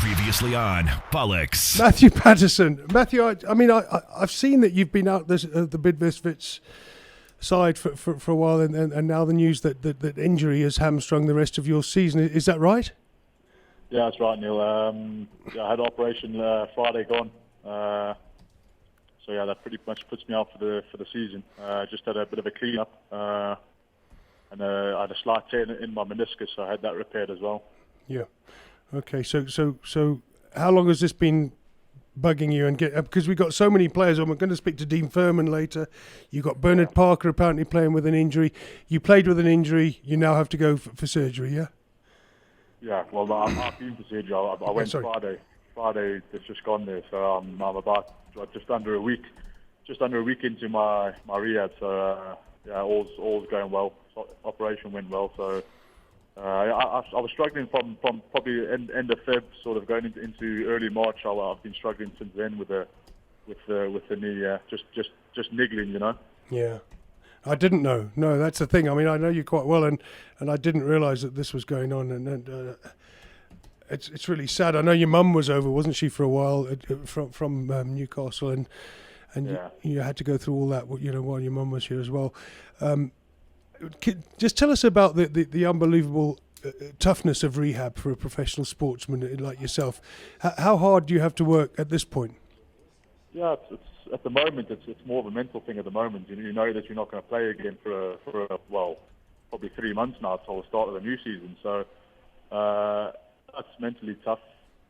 Previously on Bollocks. Matthew Pattison. Matthew, I've seen that you've been out the Bidvest side for a while, and now the news that injury has hamstrung the rest of your season. Is that right? Yeah, that's right, Neil. I had an operation Friday gone. So yeah, that pretty much puts me out for the season. Just had a bit of a clean up, and I had a slight tear in my meniscus, so I had that repaired as well. Yeah. Okay. So how long has this been bugging you? And because we've got so many players on, we're going to speak to Dean Furman later. You've got Bernard Parker apparently playing with an injury. You played with an injury. You now have to go for surgery. Yeah. Yeah. Well, I've been for surgery. I went Friday. Friday, it's just gone there. So I'm about just under a week into my rehab. So yeah, all's going well. So, operation went well. So I was struggling from probably end of Feb, sort of going into early March. I've been struggling since then with the knee, just niggling, you know. Yeah. I didn't know. No, that's the thing. I mean, I know you quite well, and I didn't realise that this was going on, and it's really sad. I know your mum was over, wasn't she, for a while from Newcastle, and yeah. you had to go through all that, you know, while your mum was here as well. Just tell us about the unbelievable toughness of rehab for a professional sportsman like yourself. How hard do you have to work at this point? Yeah, it's at the moment it's more of a mental thing at the moment. You know that you're not going to play again for probably 3 months now until the start of the new season. So that's mentally tough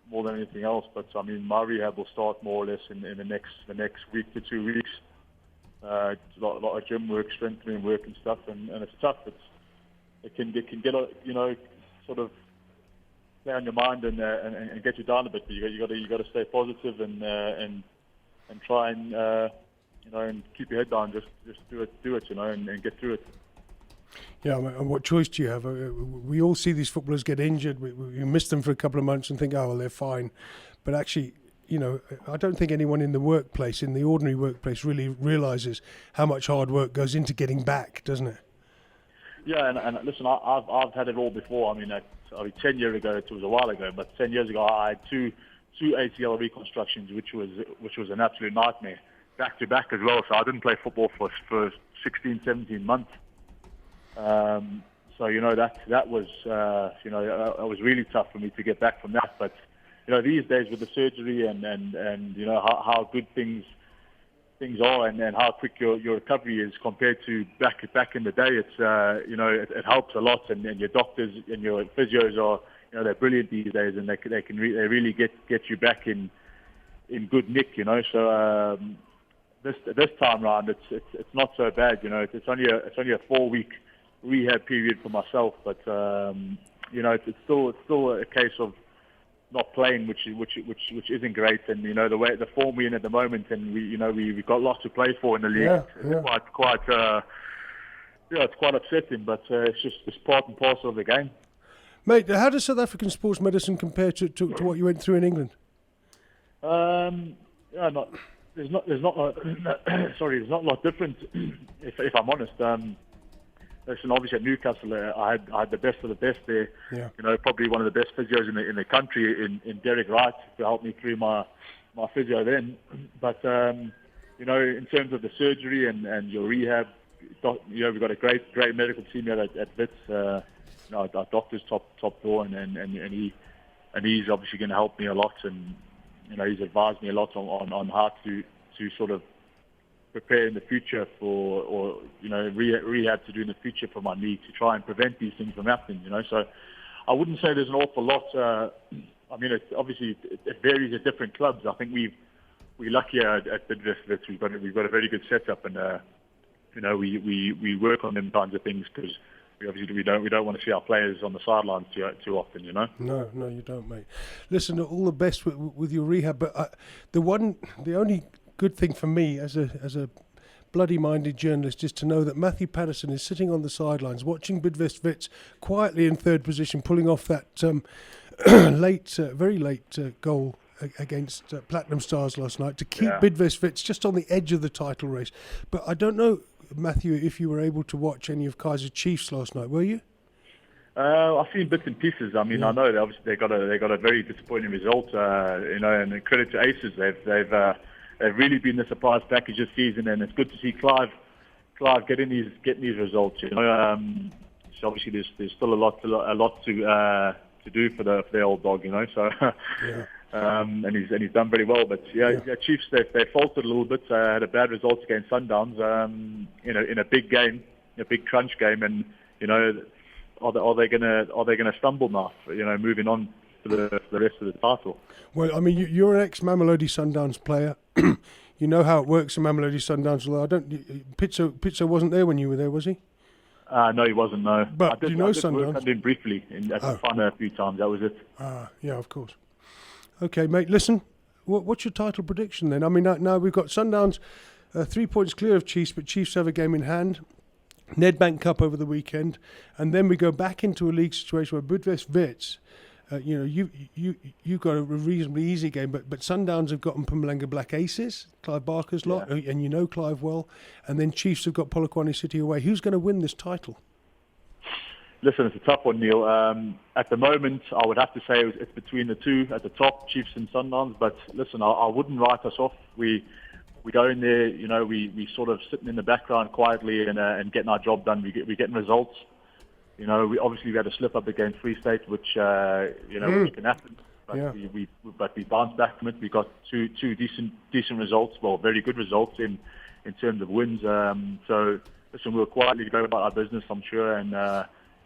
more than anything else. But I mean, my rehab will start more or less in the next week to 2 weeks. It's a lot of gym work, strengthening work and stuff, and it's tough. It can get you know, sort of play on your mind and get you down a bit. But you got to stay positive and try and you know, and keep your head down. Just do it, you know, and get through it. Yeah, and what choice do you have? We all see these footballers get injured. We miss them for a couple of months and think, oh well, they're fine. But actually, you know, I don't think anyone in the workplace, in the ordinary workplace, really realises how much hard work goes into getting back, doesn't it? Yeah, and listen, I've had it all before. I mean, 10 years ago, it was a while ago, but 10 years ago I had two ACL reconstructions, which was an absolute nightmare, back to back as well. So I didn't play football for 16, 17 months. So you know that was you know, it was really tough for me to get back from that. But you know, these days with the surgery and you know how good things are and how quick your recovery is compared to back in the day, it's you know, it helps a lot. And your doctors and your physios are, you know, they're brilliant these days, and they really get you back in good nick, you know. So this time round, it's not so bad, you know. It's only a 4-week rehab period for myself, but you know, it's still a case of not playing, which isn't great. And you know, the form we're in at the moment, and we've got lots to play for in the league. Yeah. It's quite upsetting, but it's part and parcel of the game. Mate, how does South African sports medicine compare to what you went through in England? There's not a lot different, if I'm honest. Listen, obviously at Newcastle, I had the best of the best there. Yeah. You know, probably one of the best physios in the country in Derek Wright, to help me through my physio then. But you know, in terms of the surgery and your rehab, you know, we've got a great medical team here at Wits. You know, our doctor's top drawer, and he's obviously going to help me a lot, and you know, he's advised me a lot on how to sort of prepare in the future for, or you know, rehab to do in the future for my knee, to try and prevent these things from happening, you know. So I wouldn't say there's an awful lot. I mean, it varies at different clubs. I think we're lucky at Bidvest. We've got a very good setup, and you know, we work on them kinds of things, because we don't want to see our players on the sidelines too often, you know. No, you don't, mate. Listen, all the best with your rehab, but the only good thing for me as a bloody-minded journalist is to know that Matthew Pattison is sitting on the sidelines watching Bidvest Wits quietly in third position, pulling off that very late goal against Platinum Stars last night to keep Bidvest Wits just on the edge of the title race. But I don't know, Matthew, if you were able to watch any of Kaiser Chiefs last night, were you? I've seen bits and pieces. I mean, I know they got a very disappointing result. And credit to Aces, they've really been the surprise package this season, and it's good to see Clive getting these results. So obviously there's still a lot to do for their old dog. So. Yeah. And he's done very well, but Chiefs they faltered a little bit. Had a bad result against Sundowns. In a big game, a big crunch game, and are they gonna stumble now? Moving on for the rest of the title. Well, I mean, you're an ex-Mamelodi Sundowns player. You know how it works in Mamelodi Sundowns. Although Pitso wasn't there when you were there, was he? No, he wasn't. No, but I did Sundowns? Work under him briefly at the fun a few times. That was it. Yeah, of course. Okay, mate. Listen, what's your title prediction then? I mean, now we've got Sundowns 3 points clear of Chiefs, but Chiefs have a game in hand. Nedbank Cup over the weekend, and then we go back into a league situation where Budvest Wits, you've got a reasonably easy game, but Sundowns have got Mpumalanga Black Aces, Clive Barker's lot, and you know Clive well, and then Chiefs have got Polokwane City away. Who's going to win this title? Listen, it's a tough one, Neil. At the moment, I would have to say it's between the two at the top, Chiefs and Sundowns. But listen, I wouldn't write us off. We go in there, we sort of sitting in the background quietly and getting our job done. We're getting results. We had a slip up against Free State, which which can happen. But we bounced back from it. We got two decent results, well, very good results in terms of wins. So listen, we'll quietly go about our business, I'm sure,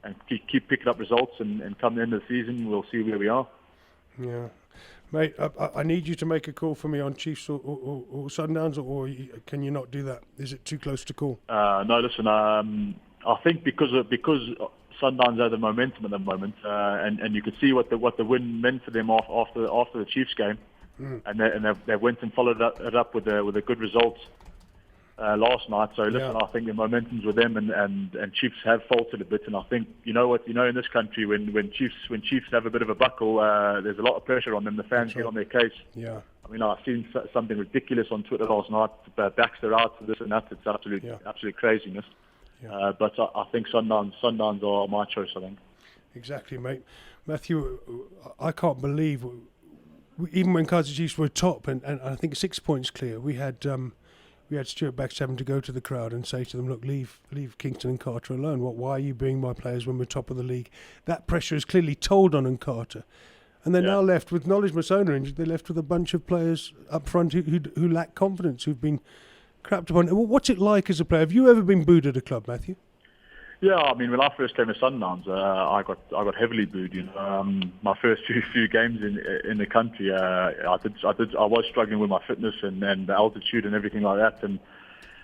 and keep picking up results, and come the end of the season, we'll see where we are. Yeah. Mate, I need you to make a call for me on Chiefs or Sundowns, or can you not do that? Is it too close to call? No, listen, I think because Sundowns have the momentum at the moment, and you could see what the win meant for them after the Chiefs game, and they went and followed it up with a good result last night. So listen, I think the momentum's with them, and Chiefs have faltered a bit. And I think in this country when Chiefs have a bit of a buckle, there's a lot of pressure on them. The fans get on their case. Yeah. I mean, I've seen something ridiculous on Twitter last night. Baxter out for this and that. It's absolute craziness. Yeah. But I think Sundowns are my choice, I think. Exactly, mate. Matthew, I can't believe, even when Kaizer Chiefs were top, and I think 6 points clear, we had Stuart Baxter having to go to the crowd and say to them, look, leave Kingston and Carter alone. Why are you being my players when we're top of the league? That pressure is clearly told on Carter. And they're now left with Knowledge Masona injured. They're left with a bunch of players up front who lack confidence, who've been crapped upon. What's it like as a player? Have you ever been booed at a club, Matthew? Yeah, I mean, when I first came to Sundowns, I got heavily booed. My first few games in the country, I was struggling with my fitness and the altitude and everything like that,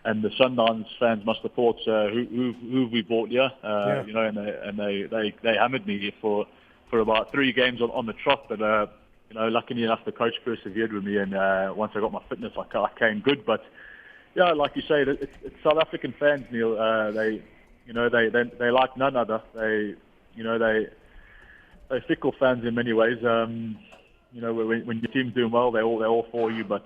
and the Sundowns fans must have thought who we bought here, and they hammered me for about 3 games on the trot, but luckily enough the coach persevered with me, and once I got my fitness, I came good. But yeah, like you say, it's South African fans, Neil. They like none other. They're fickle fans in many ways. When your team's doing well, they're all for you. But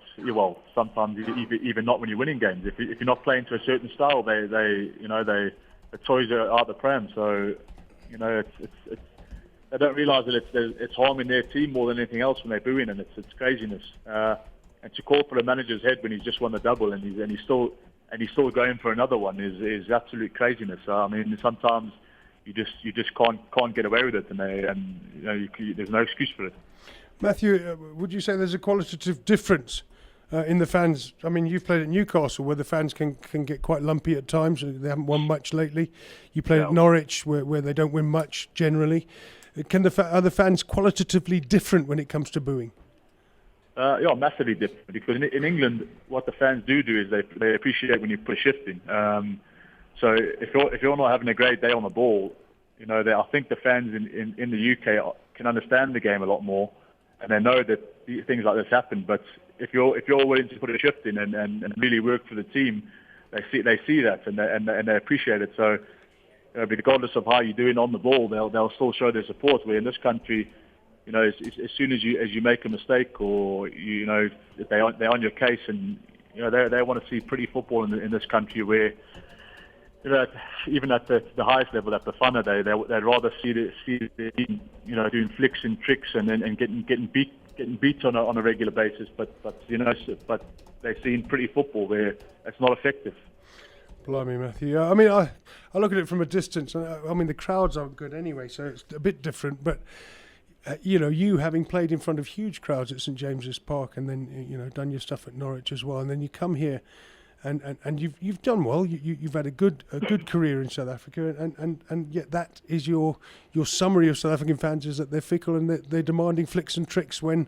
sometimes even not when you're winning games. If you're not playing to a certain style, the toys are out the pram. So they don't realise that it's harming their team more than anything else when they're booing, and it's craziness. And to call for a manager's head when he's just won the double and he's still going for another one is absolute craziness. I mean, sometimes you just can't get away with it, and there's no excuse for it. Matthew, would you say there's a qualitative difference in the fans? I mean, you've played at Newcastle, where the fans can get quite lumpy at times. They haven't won much lately. You played at Norwich, where they don't win much generally. Are the fans qualitatively different when it comes to booing? Massively different, because in England, what the fans do is they appreciate when you put a shift in. So if you're not having a great day on the ball, I think the fans in the UK can understand the game a lot more, and they know that things like this happen. But if you're willing to put a shift in and really work for the team, they see that and they appreciate it. So regardless of how you're doing on the ball, they'll still show their support. Where in this country, as soon as you make a mistake, or if they're on your case, and they want to see pretty football in this country where even at the highest level, at Bafana, they'd rather see the team, doing flicks and tricks and getting beat on a regular basis. But they've seen pretty football where it's not effective. Blimey, Matthew. I mean, I look at it from a distance. I mean, the crowds aren't good anyway, so it's a bit different. But you having played in front of huge crowds at St James's Park, and then done your stuff at Norwich as well, and then you come here. And you've done well. You've had a good career in South Africa, and yet that is your summary of South African fans, is that they're fickle and they're demanding flicks and tricks when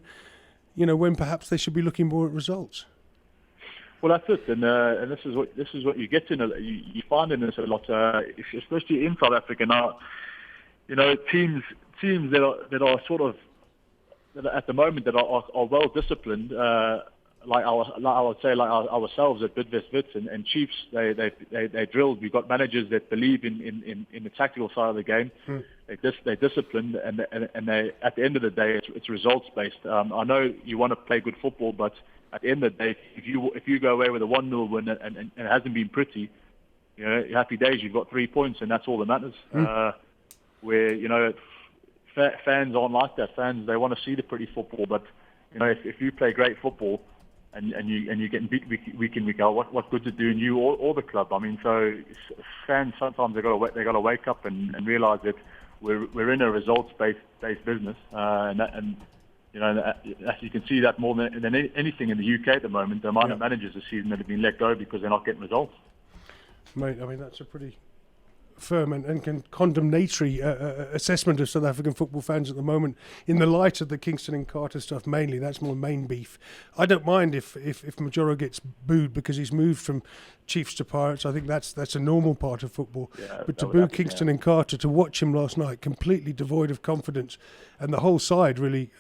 perhaps they should be looking more at results. Well, that's it, and this is what you get to. You find in this a lot, especially in South Africa now. Teams that are sort of that are, at the moment, that are well disciplined. Like I would say, like ourselves at Bidvest Wits and Chiefs, they drilled. We've got managers that believe in the tactical side of the game. They're disciplined, and they at the end of the day, it's results based. I know you want to play good football, but at the end of the day, if you go away with a 1-0 win and it hasn't been pretty, happy days. You've got 3 points, and that's all that matters. Where fans aren't like that. Fans, they want to see the pretty football, but if you play great football. And you're getting beat week in, week out. What good is it doing you or the club? I mean, so fans sometimes they got to wake up and realise that we're in a results-based business, and as you can see that more than anything in the UK at the moment, the amount of managers this season that have been let go because they're not getting results. Mate, I mean that's a pretty firm and condemnatory assessment of South African football fans at the moment, in the light of the Kingston and Carter stuff mainly. That's my main beef. I don't mind if Majoro gets booed because he's moved from Chiefs to Pirates. I think that's a normal part of football. But to boo Kingston and Carter, to watch him last night completely devoid of confidence, and the whole side really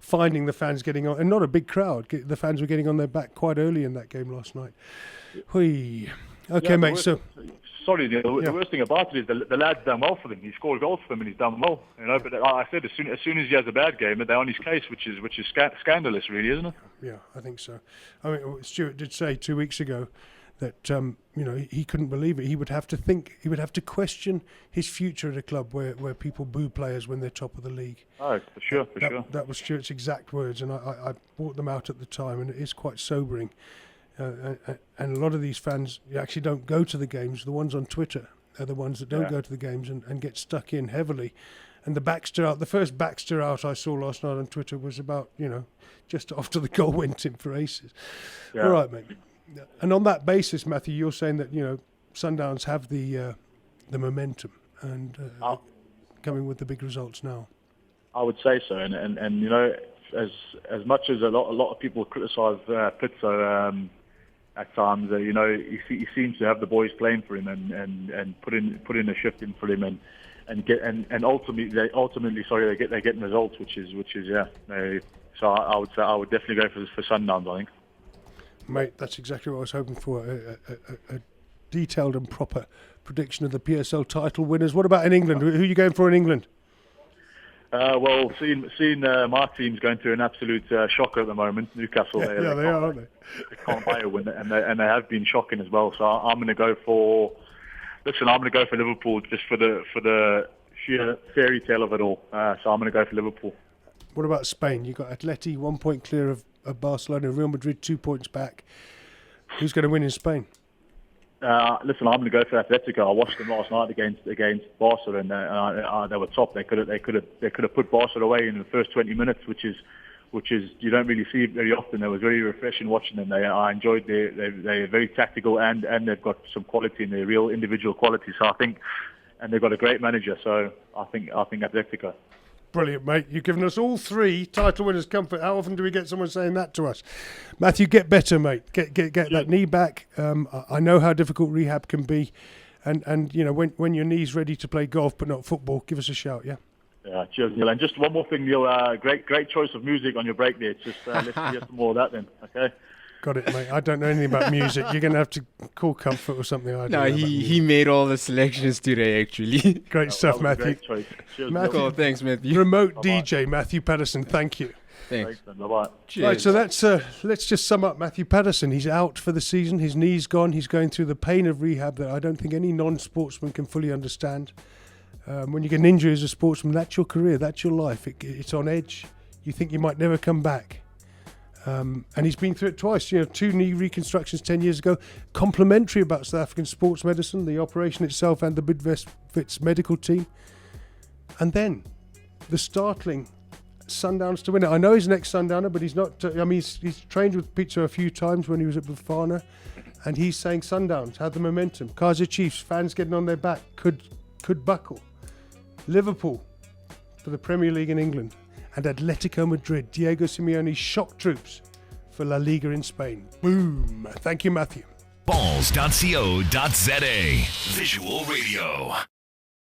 finding the fans getting on, and not a big crowd, the fans were getting on their back quite early in that game last night. Hui. Okay, mate, Sorry, Neal. The worst thing about it is the lad's done well for them. He scored goals for them and he's done well. But I said as soon as he has a bad game, they're on his case, which is scandalous, really, isn't it? Yeah, I think so. I mean, Stuart did say 2 weeks ago that he couldn't believe it. He would have to question his future at a club where people boo players when they're top of the league. Oh, for sure. That was Stuart's exact words, and I brought them out at the time, and it is quite sobering. And a lot of these fans actually don't go to the games. The ones on Twitter are the ones that don't go to the games and get stuck in heavily. And the first Baxter out I saw last night on Twitter was about, just after the goal went in for Aces. Yeah. All right, mate. And on that basis, Matthew, you're saying that, Sundowns have the momentum and coming with the big results now. I would say so. And as much as a lot of people criticise Pitso, at times, he seems to have the boys playing for him and put in a shift in for him and ultimately they're getting results, which is. So I would say I would definitely go for Sundowns, I think. Mate, that's exactly what I was hoping for. A detailed and proper prediction of the PSL title winners. What about in England? Who are you going for in England? Well, seeing my team's going through an absolute shocker at the moment. Newcastle, they are, aren't they? They can't buy a win, and they have been shocking as well. So I'm going to go for. Listen, I'm going to go for Liverpool just for the sheer fairy tale of it all. So I'm going to go for Liverpool. What about Spain? You've got Atleti 1 point clear of Barcelona, Real Madrid 2 points back. Who's going to win in Spain? Listen, I'm going to go for Atletico. I watched them last night against Barca, and they were top. They could have put Barca away in the first 20 minutes, which is you don't really see very often. It was very refreshing watching them. I enjoyed they're very tactical and they've got some quality in their real individual quality. So I think, and they've got a great manager. So I think Atletico. Brilliant, mate. You've given us all 3 title winners comfort. How often do we get someone saying that to us? Matthew, get better, mate. Get that knee back. I know how difficult rehab can be. And when your knee's ready to play golf but not football, give us a shout, yeah? Yeah, cheers, Neal. And just one more thing, Neal. Great choice of music on your break there. Just let's hear some more of that then, okay? Got it, mate. I don't know anything about music. You're going to have to call Comfort or something. I don't know he made all the selections today, actually. Great stuff, That was a Matthew. great choice. Cheers, Matthew. Neal. Cool, thanks, Matthew. Remote Bye-bye. DJ, Matthew Pattison. Thank you. Thanks. Thanks, man. Bye-bye. Cheers. Right, so that's let's just sum up Matthew Pattison. He's out for the season. His knee's gone. He's going through the pain of rehab that I don't think any non-sportsman can fully understand. When you get an injury as a sportsman, that's your career, that's your life. It's on edge. You think you might never come back. And he's been through it twice. 2 knee reconstructions 10 years ago. Complimentary about South African sports medicine, the operation itself and the Bidvest medical team. And then the startling Sundowns to win it. I know he's an ex-Sundowner, but he's not. He's trained with Pizza a few times when he was at Bafana, and he's saying Sundowns had the momentum. Kaizer Chiefs, fans getting on their back, could buckle. Liverpool for the Premier League in England, and Atletico Madrid, Diego Simeone's shock troops for La Liga in Spain. Boom! Thank you, Matthew. Balls.co.za. Visual Radio.